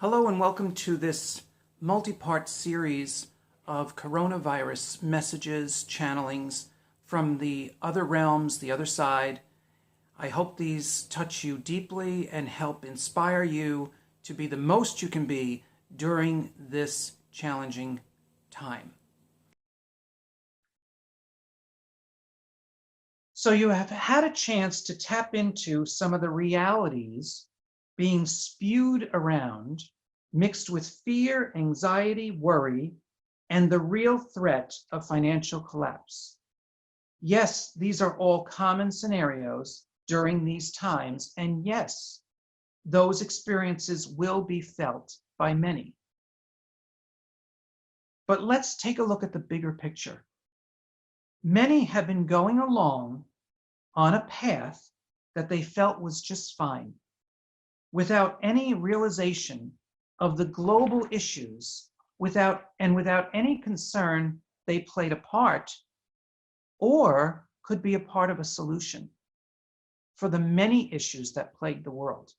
Hello and welcome to this multi-part series of coronavirus messages, channelings from the other realms, the other side. I hope these touch you deeply and help inspire you to be the most you can be during this challenging time. So you have had a chance to tap into some of the realities being spewed around, mixed with fear, anxiety, worry, and the real threat of financial collapse. Yes, these are all common scenarios during these times, and yes, those experiences will be felt by many. But let's take a look at the bigger picture. Many have been going along on a path that they felt was just fine, without any realization of the global issues, without any concern they played a part or could be a part of a solution for the many issues that plague the world.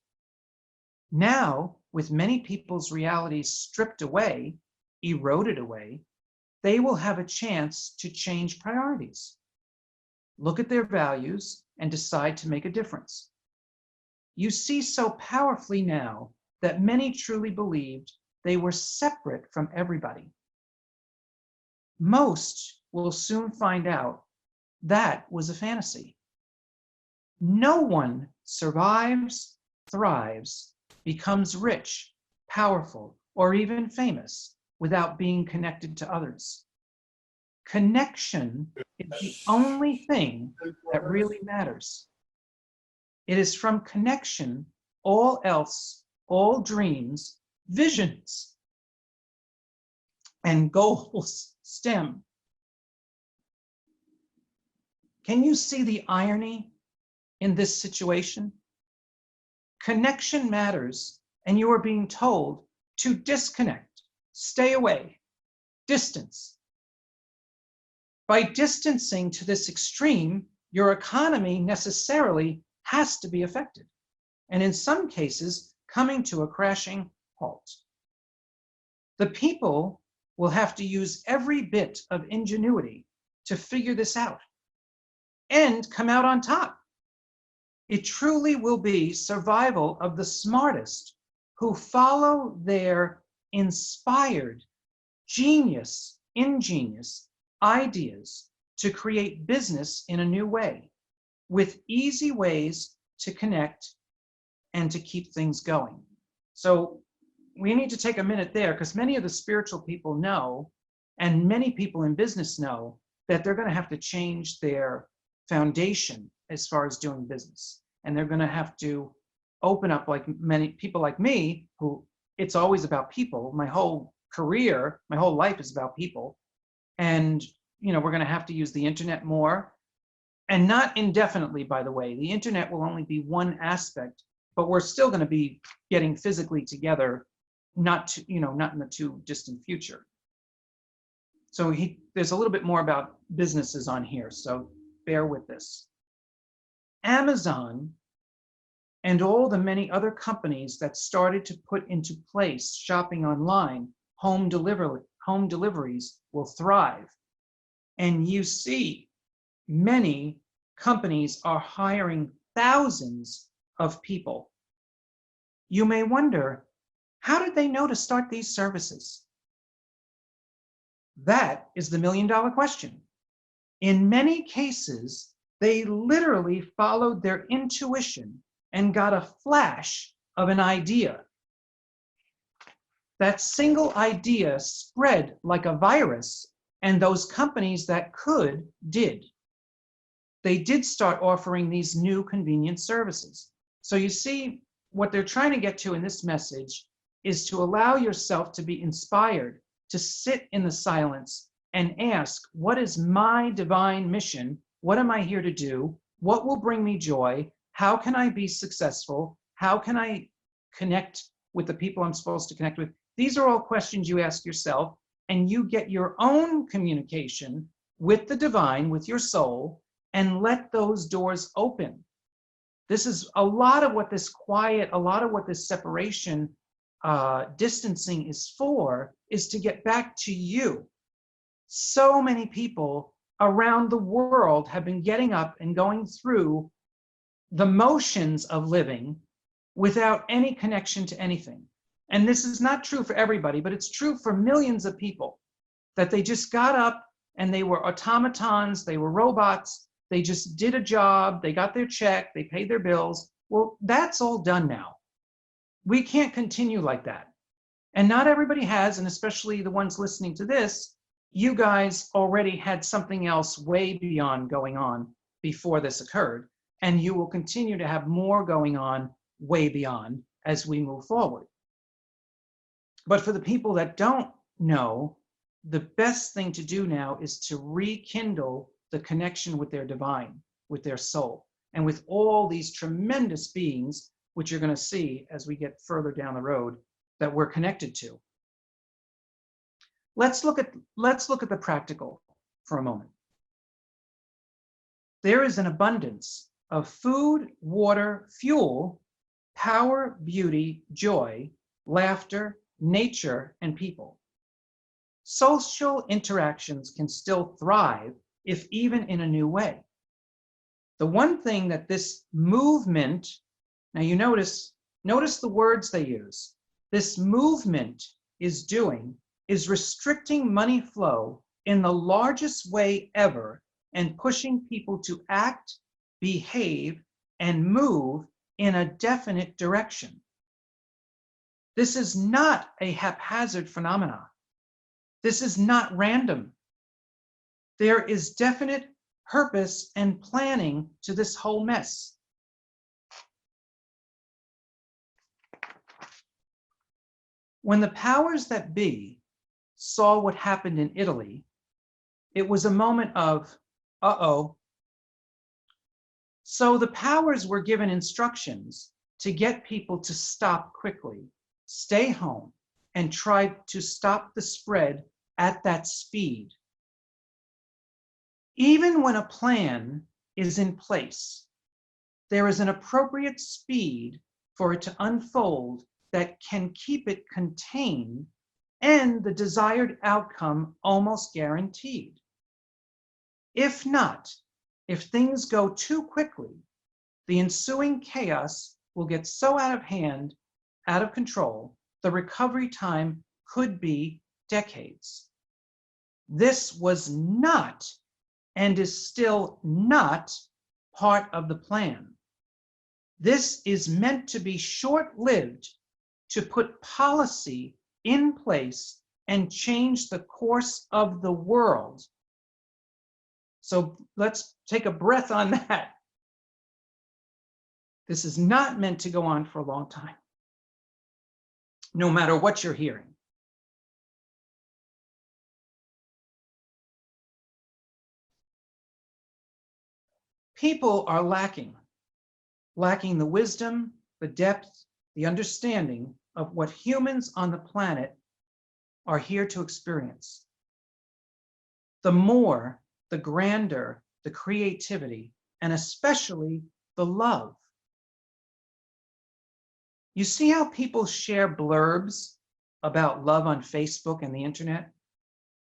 Now, with many people's realities stripped away, eroded away, they will have a chance to change priorities, look at their values, and decide to make a difference. You see so powerfully now that many truly believed they were separate from everybody. Most will soon find out that was a fantasy. No one survives, thrives, becomes rich, powerful, or even famous without being connected to others. Connection is the only thing that really matters. It is from connection all else, all dreams, visions, and goals stem. Can you see the irony in this situation? Connection matters, and you are being told to disconnect, stay away, distance. By distancing to this extreme, your economy necessarily has to be affected, and in some cases, coming to a crashing halt. The people will have to use every bit of ingenuity to figure this out and come out on top. It truly will be survival of the smartest who follow their inspired, ingenious ideas to create business in a new way, with easy ways to connect and to keep things going. So we need to take a minute there, because many of the spiritual people know, and many people in business know, that they're going to have to change their foundation as far as doing business. And they're going to have to open up, like many people like me, who it's always about people. My whole career, my whole life is about people. And, we're going to have to use the internet more. And not indefinitely, by the way. The internet will only be one aspect, but we're still going to be getting physically together, not in the too distant future. So there's a little bit more about businesses on here, so bear with this. Amazon and all the many other companies that started to put into place shopping online, home deliveries will thrive. And you see, many companies are hiring thousands of people. You may wonder, how did they know to start these services? That is the million-dollar question. In many cases, they literally followed their intuition and got a flash of an idea. That single idea spread like a virus, and those companies that could did. They did start offering these new convenient services. So you see, what they're trying to get to in this message is to allow yourself to be inspired, to sit in the silence and ask, what is my divine mission? What am I here to do? What will bring me joy? How can I be successful? How can I connect with the people I'm supposed to connect with? These are all questions you ask yourself, and you get your own communication with the divine, with your soul, and let those doors open. This is a lot of what this quiet, a lot of what this separation distancing is for is to get back to you. So many people around the world have been getting up and going through the motions of living without any connection to anything. And this is not true for everybody, but it's true for millions of people, that they just got up and they were automatons, they were robots, they just did a job, they got their check, they paid their bills. Well, that's all done now. We can't continue like that. And not everybody has, and especially the ones listening to this, you guys already had something else way beyond going on before this occurred, and you will continue to have more going on way beyond as we move forward. But for the people that don't know, the best thing to do now is to rekindle the connection with their divine, with their soul, and with all these tremendous beings, which you're going to see as we get further down the road, that we're connected to. Let's look at the practical for a moment. There is an abundance of food, water, fuel, power, beauty, joy, laughter, nature, and people. Social interactions can still thrive, if even in a new way. The one thing that this movement, now you notice the words they use, this movement is doing is restricting money flow in the largest way ever and pushing people to act, behave, and move in a definite direction. This is not a haphazard phenomenon. This is not random. There is definite purpose and planning to this whole mess. When the powers that be saw what happened in Italy, it was a moment of, uh-oh. So the powers were given instructions to get people to stop quickly, stay home, and try to stop the spread at that speed. Even when a plan is in place, there is an appropriate speed for it to unfold that can keep it contained and the desired outcome almost guaranteed. If not, if things go too quickly, the ensuing chaos will get so out of hand, out of control, the recovery time could be decades. This was not, and is still not, part of the plan. This is meant to be short-lived, to put policy in place and change the course of the world. So let's take a breath on that. This is not meant to go on for a long time, no matter what you're hearing. People are lacking the wisdom, the depth, the understanding of what humans on the planet are here to experience. The more, the grander the creativity, and especially the love. You see how people share blurbs about love on Facebook and the internet?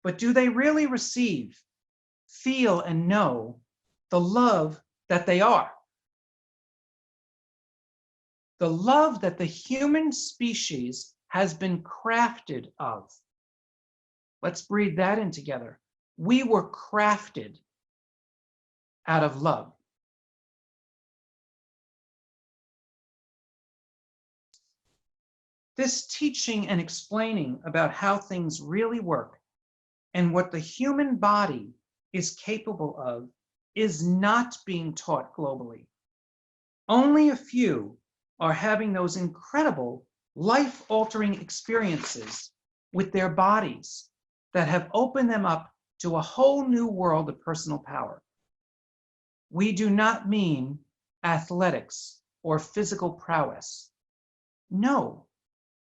But do they really receive, feel, and know the love that they are? The love that the human species has been crafted of. Let's breathe that in together. We were crafted out of love. This teaching and explaining about how things really work and what the human body is capable of is not being taught globally. Only a few are having those incredible life-altering experiences with their bodies that have opened them up to a whole new world of personal power. We do not mean athletics or physical prowess. No,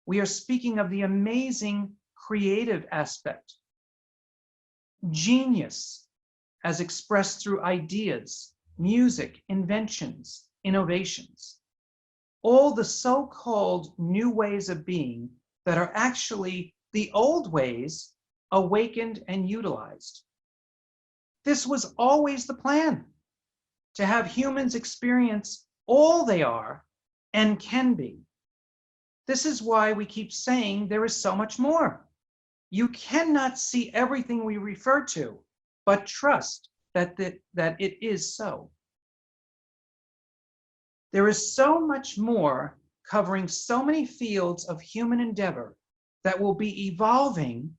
we are speaking of the amazing creative aspect. Genius as expressed through ideas, music, inventions, innovations. All the so-called new ways of being that are actually the old ways awakened and utilized. This was always the plan, to have humans experience all they are and can be. This is why we keep saying there is so much more. You cannot see everything we refer to, but trust that it is so. There is so much more covering so many fields of human endeavor that will be evolving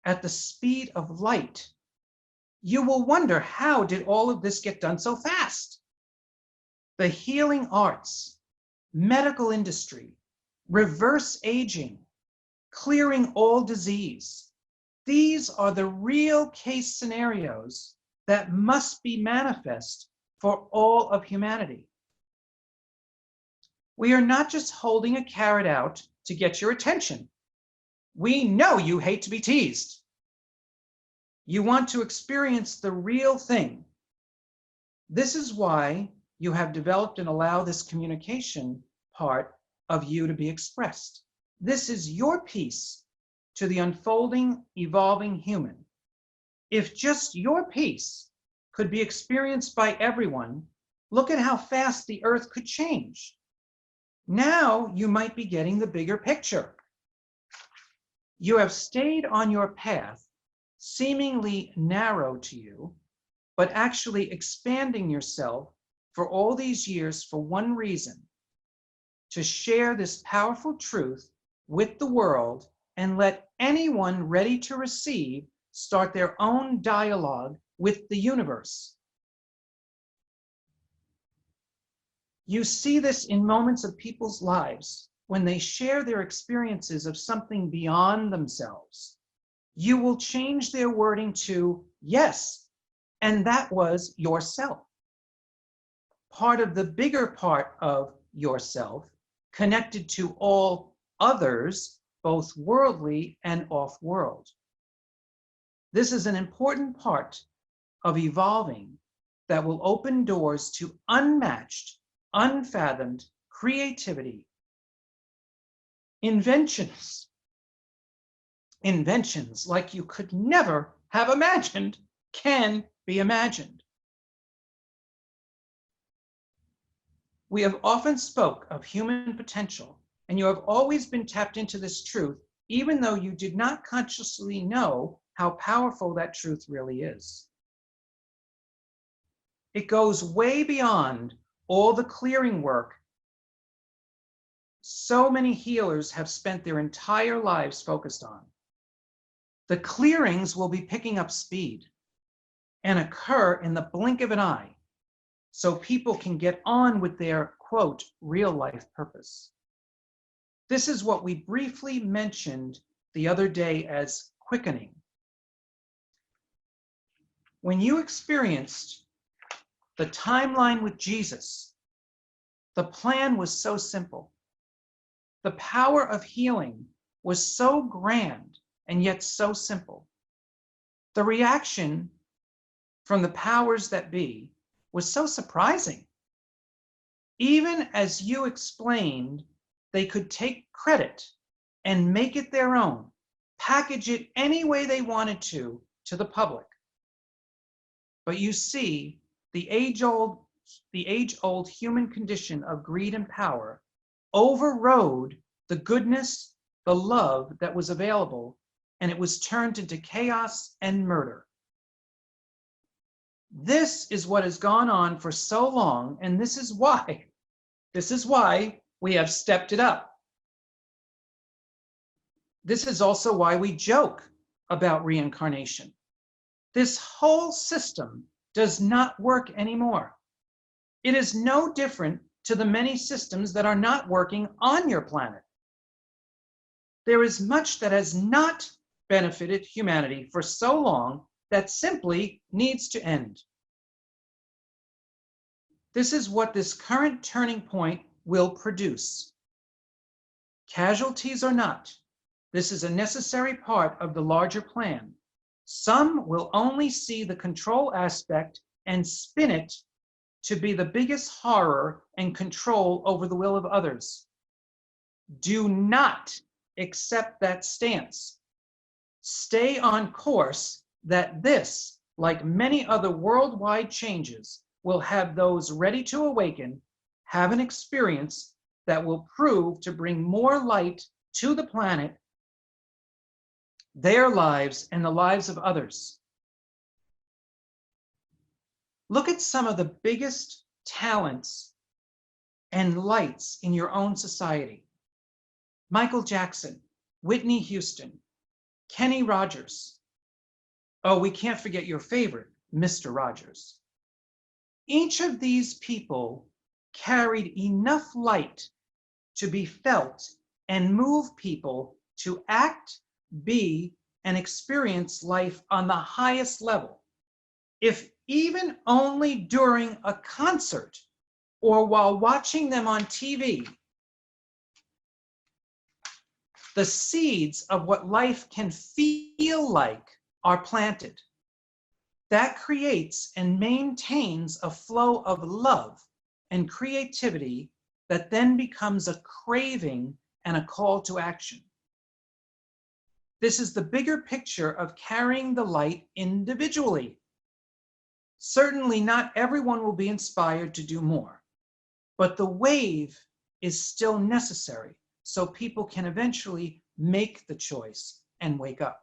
at the speed of light. You will wonder, how did all of this get done so fast? The healing arts, medical industry, reverse aging, clearing all disease. These are the real case scenarios that must be manifest for all of humanity. We are not just holding a carrot out to get your attention. We know you hate to be teased. You want to experience the real thing. This is why you have developed and allow this communication part of you to be expressed. This is your piece to the unfolding, evolving human. If just your piece could be experienced by everyone, look at how fast the earth could change. Now you might be getting the bigger picture. You have stayed on your path, seemingly narrow to you, but actually expanding yourself for all these years for one reason: to share this powerful truth with the world and let anyone ready to receive start their own dialogue with the universe. You see this in moments of people's lives when they share their experiences of something beyond themselves. You will change their wording to yes, and that was yourself. Part of the bigger part of yourself, connected to all others, both worldly and off-world. This is an important part of evolving that will open doors to unmatched, unfathomed creativity. Inventions like you could never have imagined can be imagined. We have often spoke of human potential, and you have always been tapped into this truth, even though you did not consciously know how powerful that truth really is. It goes way beyond all the clearing work so many healers have spent their entire lives focused on. The clearings will be picking up speed and occur in the blink of an eye, so people can get on with their, quote, real life purpose. This is what we briefly mentioned the other day as quickening. When you experienced the timeline with Jesus, the plan was so simple. The power of healing was so grand and yet so simple. The reaction from the powers that be was so surprising. Even as you explained, they could take credit and make it their own, package it any way they wanted to the public. But you see, the age-old human condition of greed and power overrode the goodness, the love that was available, and it was turned into chaos and murder. This is what has gone on for so long, and this is why we have stepped it up. This is also why we joke about reincarnation. This whole system does not work anymore. It is no different to the many systems that are not working on your planet. There is much that has not benefited humanity for so long that simply needs to end. This is what this current turning point will produce. Casualties or not, this is a necessary part of the larger plan. Some will only see the control aspect and spin it to be the biggest horror and control over the will of others. Do not accept that stance. Stay on course that this, like many other worldwide changes, will have those ready to awaken, have an experience that will prove to bring more light to the planet, their lives, and the lives of others. Look at some of the biggest talents and lights in your own society. Michael Jackson, Whitney Houston, Kenny Rogers. Oh, we can't forget your favorite, Mr. Rogers. Each of these people carried enough light to be felt and move people to act, be, and experience life on the highest level. If even only during a concert or while watching them on TV, the seeds of what life can feel like are planted. That creates and maintains a flow of love and creativity that then becomes a craving and a call to action. This is the bigger picture of carrying the light individually. Certainly not everyone will be inspired to do more, but the wave is still necessary so people can eventually make the choice and wake up.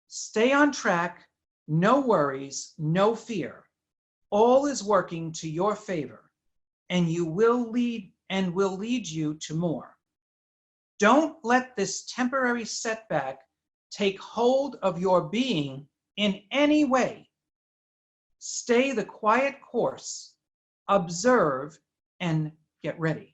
Stay on track, no worries, no fear. All is working to your favor, and will lead you to more. Don't let this temporary setback take hold of your being in any way. Stay the quiet course, observe, and get ready.